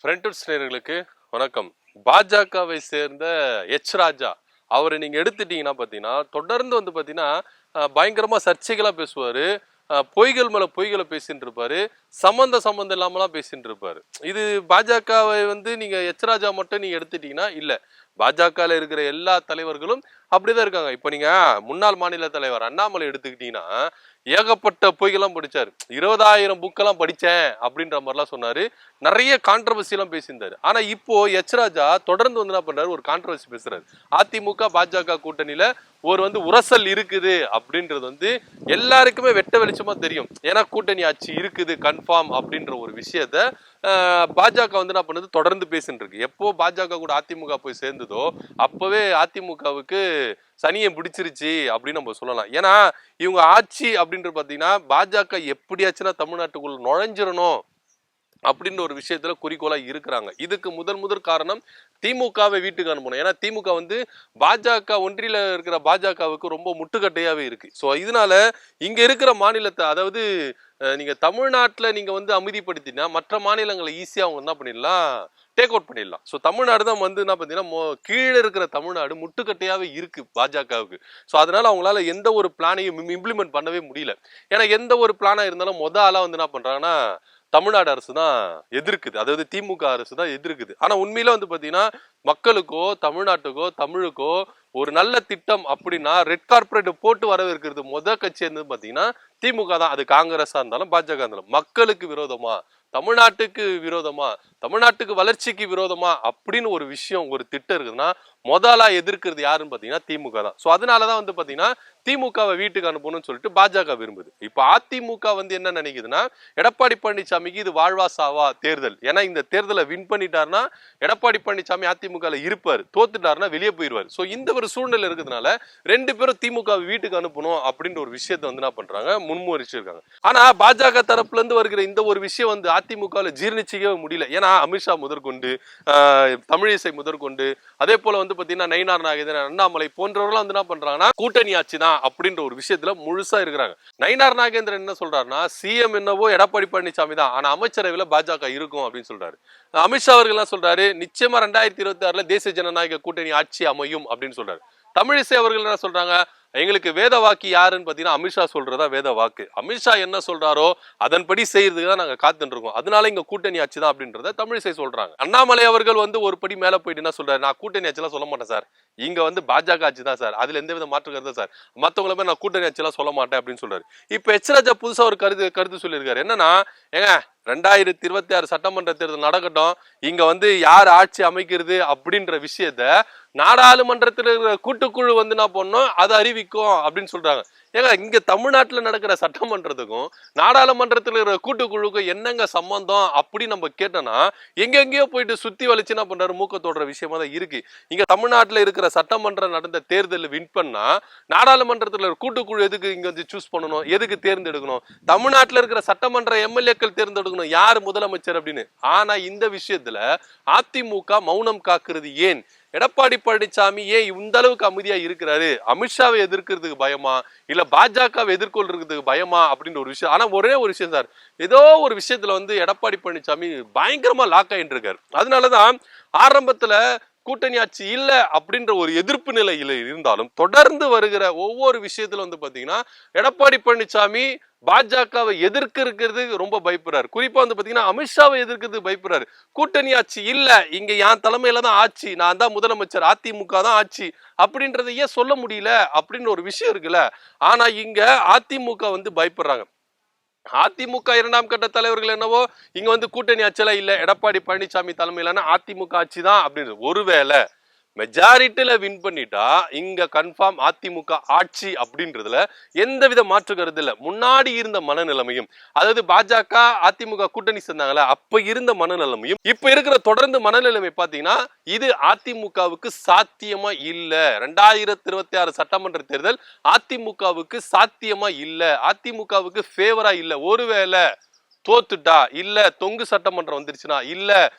Friends நேயர்களுக்கு வணக்கம். பாஜகவை சேர்ந்த ராஜா அவரை நீங்க எடுத்துட்டீங்கன்னா பாத்தீங்கன்னா தொடர்ந்து வந்து பாத்தீங்கன்னா பயங்கரமா சர்ச்சைகளா பேசுவாரு. பொய்கள் மேல பொய்களை பேசிட்டு இருப்பாரு. சம்பந்தம் இல்லாமலாம் பேசிட்டு இருப்பாரு. இது பாஜகவை வந்து நீங்க ராஜா மட்டும் நீங்க எடுத்துட்டீங்கன்னா இல்ல, பாஜகல இருக்கிற எல்லா தலைவர்களும் அப்படிதான் இருக்காங்க. இப்ப நீங்க முன்னாள் மாநில தலைவர் அண்ணாமலை எடுத்துக்கிட்டீங்கன்னா ஏகப்பட்ட பொய்கள்லாம் படிச்சாரு. 20,000 புக்கெல்லாம் படிச்சேன் அப்படின்ற மாதிரிலாம் சொன்னாரு. நிறைய கான்ட்ரவர்சி எல்லாம் பேசியிருந்தாரு. ஆனா இப்போ ராஜா தொடர்ந்து வந்து என்ன பண்றாரு, ஒரு கான்ட்ரவர்சி பேசுறாரு. அதிமுக பாஜக கூட்டணியில ஒரு வந்து உரசல் இருக்குது அப்படின்றது வந்து எல்லாருக்குமே வெட்ட வெளிச்சமா தெரியும். ஏன்னா கூட்டணி ஆட்சி இருக்குது கன்ஃபார்ம் அப்படின்ற ஒரு விஷயத்த பாஜக வந்து என்ன பண்ணுது, தொடர்ந்து பேசிட்டு இருக்கு. எப்போ பாஜக கூட அதிமுக போய் சேர்ந்ததோ அப்பவே அதிமுகவுக்கு சனியை பிடிச்சிருச்சு அப்படின்னு நம்ம சொல்லலாம். ஏன்னா இவங்க ஆட்சி அப்படின்றது பாத்தீங்கன்னா பாஜக எப்படியாச்சுன்னா தமிழ்நாட்டுக்குள்ள நுழைஞ்சிடணும் அப்படின்ற ஒரு விஷயத்துல குறிக்கோளா இருக்கிறாங்க. இதுக்கு முதல் காரணம் திமுகவை வீட்டுக்கு அனுப்பணும். ஏன்னா திமுக வந்து பாஜக ஒன்றியில இருக்கிற பாஜகவுக்கு ரொம்ப முட்டுக்கட்டையாவே இருக்கு. ஸோ இதனால இங்க இருக்கிற மாநிலத்தை, அதாவது நீங்க தமிழ்நாட்டில் நீங்க வந்து அமைதிப்படுத்தினா மற்ற மாநிலங்களை ஈஸியா அவங்க என்ன பண்ணிடலாம், டேக் அவுட் பண்ணிடலாம். ஸோ தமிழ்நாடு தான் வந்து என்ன பார்த்தீங்கன்னா கீழே இருக்கிற தமிழ்நாடு முட்டுக்கட்டையாவே இருக்கு பாஜகவுக்கு. ஸோ அதனால அவங்களால எந்த ஒரு பிளானையும் இம்ப்ளிமெண்ட் பண்ணவே முடியல. ஏன்னா எந்த ஒரு பிளானா இருந்தாலும் ஆளா வந்து என்ன பண்றாங்கன்னா தமிழ்நாடு அரசு தான் எதிர்க்குது, அதாவது திமுக அரசு தான் எதிர்க்குது. ஆனா உண்மையில வந்து பாத்தீங்கன்னா மக்களுக்கோ தமிழ்நாட்டுக்கோ தமிழுக்கோ ஒரு நல்ல திட்டம் அப்படின்னா ரெட் கார்பரேட் போட்டு வரவேற்கிறது கட்சி வந்து பாத்தீங்கன்னா திமுக தான். அது காங்கிரஸா இருந்தாலும் பாஜக இருந்தாலும் மக்களுக்கு விரோதமா, தமிழ்நாட்டுக்கு விரோதமா, தமிழ்நாட்டுக்கு வளர்ச்சிக்கு விரோதமா அப்படின்னு ஒரு விஷயம், ஒரு திட்டம் இருக்குதுன்னா முதலா எதிர்க்கிறது யாருன்னு பாத்தீங்கன்னா திமுக தான். ஸோ அதனாலதான் வந்து பாத்தீங்கன்னா திமுகவை வீட்டுக்கு அனுப்பணும்னு சொல்லிட்டு பாஜக விரும்புது. இப்ப அதிமுக வந்து என்ன நினைக்குதுன்னா எடப்பாடி பழனிசாமிக்கு இது வாழ்வா சாவா தேர்தல். ஏன்னா இந்த தேர்தலை வின் பண்ணிட்டாருன்னா எடப்பாடி பழனிசாமி அதிமுக இருப்பாரு, தோத்துட்டாருன்னா வெளியே போயிருவாரு. ஸோ இந்த ஒரு சூழ்நிலை இருக்கிறதுனால ரெண்டு பேரும் திமுக வீட்டுக்கு அனுப்பணும் அப்படின்ற ஒரு விஷயத்த வந்து என்ன பண்றாங்க, முன்முயற்சிருக்காங்க. ஆனா பாஜக தரப்புல இருந்து வருகிற இந்த ஒரு விஷயம் வந்து அதிமுக ஜீர்ணிச்சிக்கவே முடியல. ஏன்னா அமித்ஷா முதற்கொண்டு தமிழிசை முதற்கொண்டு அதே போல வந்து பாத்தீங்கன்னா நயினார் நாகேந்திரன், அண்ணாமலை போன்றவர்கள் வந்து என்ன பண்றாங்கன்னா கூட்டணி ஆட்சி தான் அப்படின்ற ஒரு விஷயத்துல முழுசா இருக்கிறாங்க. நயினார் நாகேந்திரன் என்ன சொல்றாருன்னா சிஎம் என்னவோ எடப்பாடி பழனிசாமி தான், ஆனா அமைச்சரவையில பாஜக இருக்கும் அப்படின்னு சொல்றாரு. அமித்ஷா அவர்கள் என்ன சொல்றாரு, நிச்சயமா 2026 தேசிய ஜனநாயக கூட்டணி ஆட்சி அமையும் அப்படின்னு சொல்றாரு. தமிழிசை அவர்கள் என்ன சொல்றாங்க, எங்களுக்கு வேத வாக்கு யாருன்னு பாத்தீங்கன்னா அமித்ஷா சொல்றதா வேத வாக்கு. அமித்ஷா என்ன சொல்றாரோ அதன்படி செய்யறதுக்கு தான் நாங்க காத்துட்டு இருக்கோம், அதனால இங்க கூட்டணி ஆட்சி தான் அப்படின்றத தமிழிசை சொல்றாங்க. அண்ணாமலை அவர்கள் வந்து ஒரு படி மேல போயிட்டு என்ன சொல்றாரு, நான் கூட்டணி ஆட்சிலாம் சொல்ல மாட்டேன் சார், இங்க வந்து பாஜக ஆட்சி தான் சார், அதுல எந்த வித மாற்று கருத்து சார், மத்தவங்கள நான் கூட்டணி ஆட்சியெல்லாம் சொல்ல மாட்டேன் அப்படின்னு சொல்றாரு. இப்ப ராஜா புதுசா ஒரு கருத்து சொல்லியிருக்காரு. என்னன்னா, ஏங்க 2026 சட்டமன்ற தேர்தல் நடக்கட்டும், இங்க வந்து யார் ஆட்சி அமைக்கிறது அப்படின்ற விஷயத்த நாடாளுமன்றத்தில் இருக்கிற கூட்டுக்குழு வந்து என்ன பண்ணும், அதை அறிவிக்கும் அப்படின்னு சொல்றாங்க. ஏங்க இங்க தமிழ்நாட்டுல நடக்கிற சட்டமன்றத்துக்கும் நாடாளுமன்றத்தில் இருக்கிற கூட்டுக்குழுக்கும் என்னங்க சம்பந்தம் அப்படி நம்ம கேட்டோம்னா எங்கெங்கயோ போயிட்டு சுத்தி வலிச்சு என்ன பண்றாரு, மூக்க தோடுற விஷயமா தான் இருக்கு. இங்க தமிழ்நாட்டுல இருக்கிற சட்டமன்றம் நடந்த தேர்தல் வின் பண்ணா நாடாளுமன்றத்தில் கூட்டுக்குழு எதுக்கு இங்க வந்து சூஸ் பண்ணணும், எதுக்கு தேர்ந்தெடுக்கணும், தமிழ்நாட்டுல இருக்கிற சட்டமன்ற எம்எல்ஏக்கள் தேர்ந்தெடுக்கணும் யார் முதலமைச்சர் அப்படின்னு. ஆனா இந்த விஷயத்துல அதிமுக மௌனம் காக்குறது ஏன்? எடப்பாடி பழனிசாமி ஏன் இந்த அளவுக்கு அமைதியா இருக்கிறாரு? அமித்ஷாவை எதிர்க்கிறதுக்கு பயமா, இல்ல பாஜகவை எதிர்கொள்றதுக்கு பயமா அப்படின்ற ஒரு விஷயம். ஆனா ஒரே ஒரு விஷயம் சார், ஏதோ ஒரு விஷயத்துல வந்து எடப்பாடி பழனிசாமி பயங்கரமா லாக் ஆயிட்டு இருக்காரு. அதனாலதான் ஆரம்பத்துல கூட்டணி ஆட்சி இல்ல அப்படின்ற ஒரு எதிர்ப்பு நிலையில இருந்தாலும் தொடர்ந்து வருகிற ஒவ்வொரு விஷயத்துல வந்து பாத்தீங்கன்னா எடப்பாடி பழனிசாமி பாஜகவை எதிர்க்கிறது ரொம்ப பயப்படுறாரு. குறிப்பா வந்து பாத்தீங்கன்னா அமித்ஷாவை எதிர்க்கிறது பயப்படுறாரு. கூட்டணி ஆட்சி இல்ல, இங்க என் தலைமையில தான் ஆட்சி, நான் தான் முதலமைச்சர், அதிமுக தான் ஆட்சி அப்படின்றத ஏன் சொல்ல முடியல அப்படின்னு ஒரு விஷயம் இருக்குல்ல. ஆனா இங்க அதிமுக வந்து பயப்படுறாங்க. அதிமுக 2ஆம் கட்ட தலைவர்கள் என்னவோ இங்க வந்து கூட்டணி ஆட்சியெல்லாம் இல்ல, எடப்பாடி பழனிசாமி தலைமையிலான அதிமுக ஆட்சி தான் அப்படின்னு. ஒருவேளை மெஜாரிட்டியில வின் பண்ணிட்டா இங்க கன்ஃபார்ம் அதிமுக ஆட்சி அப்படின்றதுல எந்தவித மாற்று கருத்து இல்ல. முன்னாடி இருந்த மனநிலைமையும், அதாவது பாஜக அதிமுக கூட்டணி சேர்ந்தாங்களா அப்ப இருந்த மனநிலைமையும் இப்ப இருக்கிற தொடர்ந்து மனநிலைமை பாத்தீங்கன்னா இது அதிமுகவுக்கு சாத்தியமா இல்ல. 2026 சட்டமன்ற தேர்தல் அதிமுகவுக்கு சாத்தியமா இல்ல, அதிமுகவுக்கு ஃபேவரா இல்ல. ஒருவேளை தோத்துட்டா இல்ல, தொங்கு சட்டமன்றம் வந்துருச்சுன்னா இல்ல,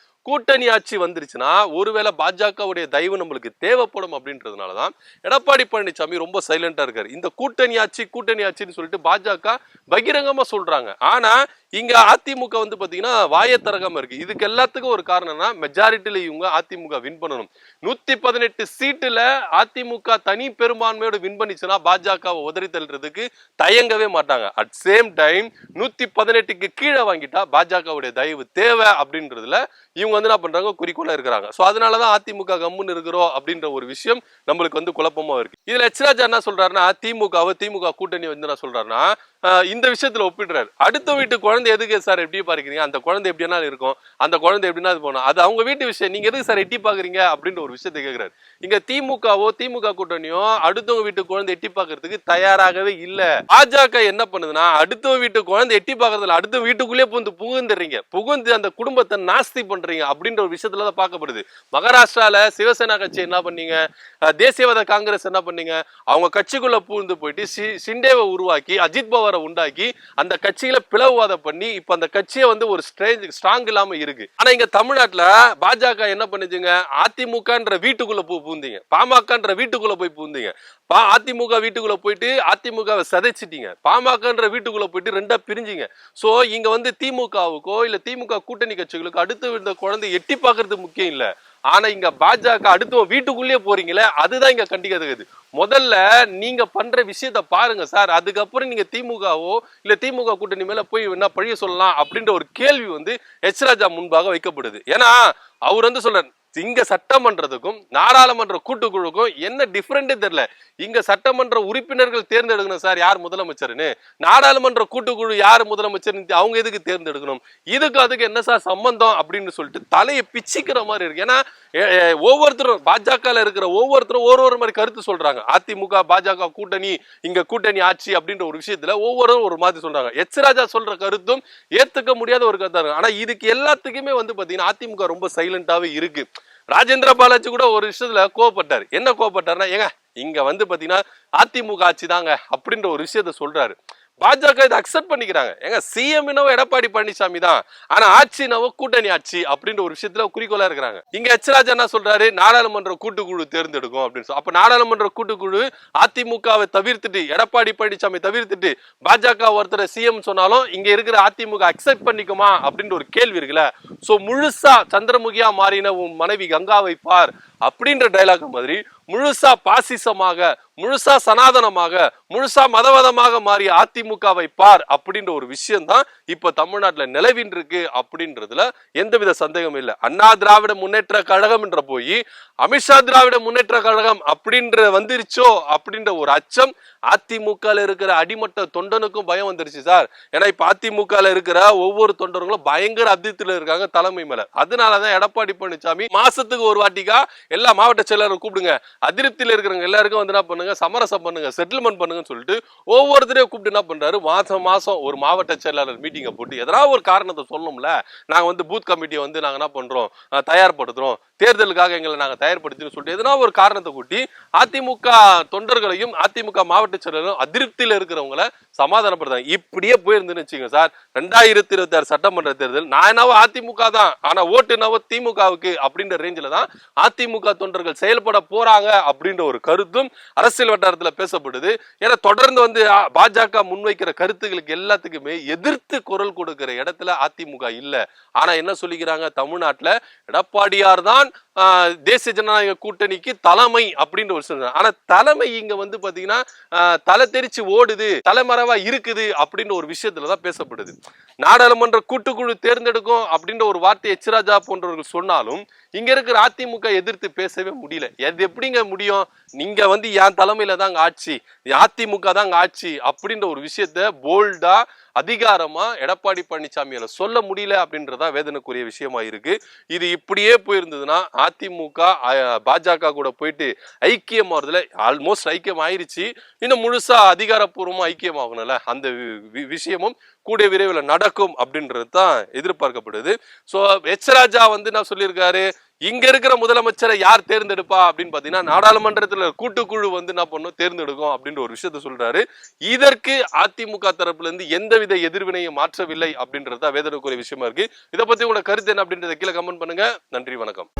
கூட்டணி ஆட்சி வந்துருச்சுன்னா ஒருவேளை பாஜகவுடைய தயவு நம்மளுக்கு தேவைப்படும் அப்படின்றதுனாலதான் எடப்பாடி பழனிசாமி ரொம்ப சைலண்டா இருக்காரு. இந்த கூட்டணி ஆட்சின்னு சொல்லிட்டு பாஜக பகிரங்கமா சொல்றாங்க. ஆனா இங்க அதிமுக வந்து பாத்தீங்கன்னா வாயத்தரகமா இருக்கு. இதுக்கு எல்லாத்துக்கும் ஒரு காரணம்னா மெஜாரிட்டில இவங்க அதிமுக வின் பண்ணணும். 118 சீட்டுல அதிமுக தனி பெரும்பான்மையோட வின் பண்ணிச்சுன்னா பாஜகவை உதறி தள்ளுறதுக்கு தயங்கவே மாட்டாங்க. அட் சேம் டைம் 118க்கு கீழே வாங்கிட்டா பாஜகவுடைய தயவு தேவை அப்படின்றதுல இவங்க வந்து என்ன பண்றாங்க, குறிக்கோளா இருக்கிறாங்க. சோ அதனாலதான் அதிமுக கம்முன்னு இருக்கிறோம் அப்படின்ற ஒரு விஷயம் நம்மளுக்கு வந்து குழப்பமா இருக்கு. இதுல எச்ராஜா என்ன சொல்றாருன்னா, திமுக கூட்டணி வந்து என்ன சொல்றாருன்னா, இந்த விஷயத்துல ஒப்பிடுறாரு. அடுத்த வீட்டு குழந்தை எதுக்கு சார் எப்படி பாக்குறீங்க, அந்த குழந்தை எப்படின்னா இருக்கும், அந்த குழந்தை எப்படின்னா இது போனோம், அது அவங்க வீட்டு விஷயம், நீங்க எதுக்கு சார் எட்டி பாக்குறீங்க அப்படின்ற ஒரு விஷயத்தை கேட்கிறாரு. இங்க திமுக கூட்டணியோ அடுத்தவங்க வீட்டு குழந்தை எட்டி பாக்குறதுக்கு தயாராகவே இல்ல. பாஜக என்ன பண்ணுதுன்னா, அடுத்தவங்க வீட்டு குழந்தை எட்டி பாக்குறதுல அடுத்த வீட்டுக்குள்ளே புகுந்து அந்த குடும்பத்தை நாஸ்தி பண்றீங்க அப்படின்ற ஒரு விஷயத்துலதான் பார்க்கப்படுது. மகாராஷ்டிரால சிவசேனா கட்சி என்ன பண்ணீங்க, தேசியவாத காங்கிரஸ் என்ன பண்ணீங்க, அவங்க கட்சிக்குள்ள பூந்து போயிட்டு சிண்டேவை உருவாக்கி அஜித் பவாரை உண்டாக்கி அந்த கட்சியில பிளவுவாதம் பண்ணி இப்ப அந்த கட்சியை வந்து ஒரு ஸ்ட்ராங் இல்லாம இருக்கு. ஆனா இங்க தமிழ்நாட்டுல பாஜக என்ன பண்ணுச்சுங்க, அதிமுகன்ற வீட்டுக்குள்ள பூந்தீங்க, பாமகன்ற வீட்டுக்குள்ள போய் பூந்தீங்க. அதிமுக வீட்டுக்குள்ள போயிட்டு அதிமுகவை சதைச்சிட்டீங்க, பாமகன்ற வீட்டுக்குள்ள போயிட்டு ரெண்டா பிரிஞ்சிங்க. சோ இங்க வந்து திமுகவுக்கோ இல்ல திமுக கூட்டணி கட்சிகளுக்கு அடுத்து இந்த குழந்தை எட்டி பாக்குறது முக்கியம் இல்ல. ஆனா இங்க பாஜக அடுத்து வீட்டுக்குள்ளேயே போறீங்களே, அதுதான் இங்க கண்டிக்கிறது. முதல்ல நீங்க பண்ற விஷயத்த பாருங்க சார், அதுக்கப்புறம் நீங்க திமுகவோ இல்ல திமுக கூட்டணி மேல போய் என்ன பழிய சொல்லலாம் அப்படின்ற ஒரு கேள்வி வந்து எச்ராஜா முன்பாக வைக்கப்படுது. ஏன்னா அவர் வந்து சொல்ற, இங்க சட்டமன்றத்துக்கும் நாடாளுமன்ற கூட்டுக்குழுக்கும் என்ன டிஃபரெண்டே தெரியல. இங்க சட்டமன்ற உறுப்பினர்கள் தேர்ந்தெடுக்கணும் சார் யார் முதலமைச்சர்னு, நாடாளுமன்ற கூட்டுக்குழு யார் முதலமைச்சர் அவங்க எதுக்கு தேர்ந்தெடுக்கணும், அதுக்கு என்ன சார் சம்பந்தம் அப்படின்னு சொல்லிட்டு தலையை பிச்சிக்கிற மாதிரி இருக்கு. ஏன்னா ஒவ்வொருத்தரும் பாஜக இருக்கிற ஒவ்வொருத்தரும் ஒரு மாதிரி கருத்து சொல்றாங்க. அதிமுக பாஜக கூட்டணி, இங்க கூட்டணி ஆட்சி அப்படின்ற ஒரு விஷயத்துல ஒவ்வொருவரும் ஒரு மாதிரி சொல்றாங்க. எச்ராஜா சொல்ற கருத்தும் ஏத்துக்க முடியாத ஒரு கருத்தா இருக்கு. ஆனா இதுக்கு எல்லாத்துக்குமே வந்து பாத்தீங்கன்னா அதிமுக ரொம்ப சைலண்டாவே இருக்கு. ராஜேந்திர பாலாஜி கூட ஒரு விஷயத்துல கோவப்பட்டாரு. என்ன கோவப்பட்டாருன்னா, ஏங்க இங்க வந்து பாத்தீங்கன்னா அதிமுக ஆட்சி தாங்க அப்படின்ற ஒரு விஷயத்த சொல்றாரு. பாஜக இதை அக்செப்ட் பண்ணிக்கிறாங்க. ஏங்க சிஎம்னவோ எடப்பாடி பழனிசாமி தான், ஆனா ஆட்சினவோ கூட்டணி ஆட்சி அப்படின்ற ஒரு விஷயத்துல குறிக்கோளா இருக்கிறாங்க. இங்க எச்ராஜா என்ன சொல்றாரு, நாடாளுமன்ற கூட்டுக்குழு தேர்ந்தெடுக்கும் அப்படின்னு சொல்லி. அப்ப நாடாளுமன்ற கூட்டுக்குழு அதிமுகவை தவிர்த்துட்டு எடப்பாடி பழனிசாமி தவிர்த்துட்டு பாஜக ஒருத்தர் சிஎம் சொன்னாலும் இங்க இருக்கிற அதிமுக அக்செப்ட் பண்ணிக்குமா அப்படின்ற ஒரு கேள்வி இருக்குல்ல. சோ முழுசா சந்திரமுகியா மாறின உன் மனைவி கங்காவை பார் அப்படின்ற டைலாக் மாதிரி முழுசா பாசிசமாக, முழுசா சனாதனமாக, முழுசா மதவாதமாக மாறிய அதிமுகவை பார் அப்படின்ற ஒரு விஷயம் தான் இப்ப தமிழ்நாட்டுல நிலவின் இருக்கு அப்படின்றதுல எந்தவித சந்தேகம் இல்லை. அண்ணா திராவிட முன்னேற்ற கழகம் என்ற போய் அமித்ஷா திராவிட முன்னேற்ற கழகம் அப்படின்ற வந்துருச்சோ அப்படின்ற ஒரு அச்சம் அதிமுக இருக்கிற அடிமட்ட தொண்டனுக்கும் பயம் வந்துருச்சு சார். ஏன்னா இப்ப அதிமுக இருக்கிற ஒவ்வொரு தொண்டர்களும் பயங்கர அதிருப்தியில இருக்காங்க தலைமை மேல. அதனாலதான் எடப்பாடி பழனிசாமி மாசத்துக்கு ஒரு வாட்டிக்கா எல்லா மாவட்ட செயலரும் கூப்பிடுங்க, அதிருப்தியில இருக்கிறவங்க எல்லாருக்கும் வந்து என்ன பண்ணுங்க, சமரசம் பண்ணுங்க, செட்டில்மெண்ட் பண்ணுங்கன்னு சொல்லிட்டு ஒவ்வொருத்தரையும் கூப்பிட்டு என்ன பண்றாரு, மாசம் ஒரு மாவட்ட செயலாளர் மீட்டிங்கை போட்டு எதனாவது ஒரு காரணத்தை சொல்லணும்ல. நாங்க வந்து பூத் கமிட்டியை வந்து நாங்க என்ன பண்றோம், தயார்படுத்துறோம், தேர்தலுக்காக எங்களை நாங்க தயார்படுத்தின்னு சொல்லிட்டு எதனா ஒரு காரணத்தை கூட்டி அதிமுக தொண்டர்களையும் அதிமுக மாவட்ட செயலரும் அதிருப்தியில இருக்கிறவங்களை சமாதானப்படுத்தாங்க. இப்படியே போயிருந்துன்னு வச்சுங்க சார், 2026 சட்டமன்ற தேர்தல் நான் என்னவோ அதிமுக தான், ஆனா ஓட்டு என்னவோ திமுகவுக்கு அப்படின்ற ரேஞ்சில தான் அதிமுக தொண்டர்கள் செயல்பட போறாங்க அப்படின்ற ஒரு கருத்தும் அரசியல் வட்டாரத்துல பேசப்படுது. ஏன்னா தொடர்ந்து வந்து பாஜக முன்வைக்கிற கருத்துக்களுக்கு எல்லாத்துக்குமே எதிர்த்து குரல் கொடுக்கிற இடத்துல அதிமுக இல்ல. ஆனா என்ன சொல்லிக்கிறாங்க, தமிழ்நாட்டுல எடப்பாடியார் தான் தேசிய ஜனநாயக கூட்டணிக்கு தலைமை அப்படின்ற ஒரு சொல்றாங்க. ஆனா தலைமை இங்க வந்து பாத்தீங்கன்னா தலை தெரிச்சு ஓடுது, தலைமறைவா இருக்குது அப்படின்ற ஒரு விஷயத்துலதான் பேசப்படுது. நாடாளுமன்ற கூட்டுக்குழு தேர்ந்தெடுக்கும் அப்படின்ற ஒரு வார்த்தை எச்ராஜா போன்றவர்கள் சொன்னாலும் இங்க இருக்கிற அதிமுக எதிர்த்து பேசவே முடியல. எது எப்படிங்க முடியும், நீங்க வந்து என் தலைமையில தாங்க ஆட்சி, அதிமுக தாங்க ஆட்சி அப்படின்ற ஒரு விஷயத்த போல்டா அதிகாரமா எடப்பாடி பழனிசாமியால சொல்ல முடியல அப்படின்றதா வேதனைக்குரிய விஷயமா இருக்கு. இது இப்படியே போயிருந்ததுன்னா அதிமுக பாஜக கூட போயிட்டு ஐக்கியமாறதுல ஆல்மோஸ்ட் ஐக்கியம் ஆயிருச்சு, இன்னும் முழுசா அதிகாரப்பூர்வமா ஐக்கியம் ஆகணும்ல, அந்த விஷயமும் கூடிய விரைவில் நடக்கும் அப்படின்றது தான் எதிர்பார்க்கப்படுது. சோ எச்ராஜா வந்து நான் சொல்லியிருக்காரு, இங்க இருக்கிற முதலமைச்சரை யார் தேர்ந்தெடுப்பா அப்படின்னு பாத்தீங்கன்னா நாடாளுமன்றத்துல கூட்டுக்குழு வந்து என்ன பண்ணும் தேர்ந்தெடுக்கும் அப்படின்ற ஒரு விஷயத்த சொல்றாரு. இதற்கு அதிமுக தரப்புல இருந்து எந்தவித எதிர்வினையும் மாற்றவில்லை அப்படின்றத வேதனைக்குரிய விஷயமா இருக்கு. இதை பத்தி உங்களோட கருத்து என்ன அப்படின்றத கீழே கமெண்ட் பண்ணுங்க. நன்றி, வணக்கம்.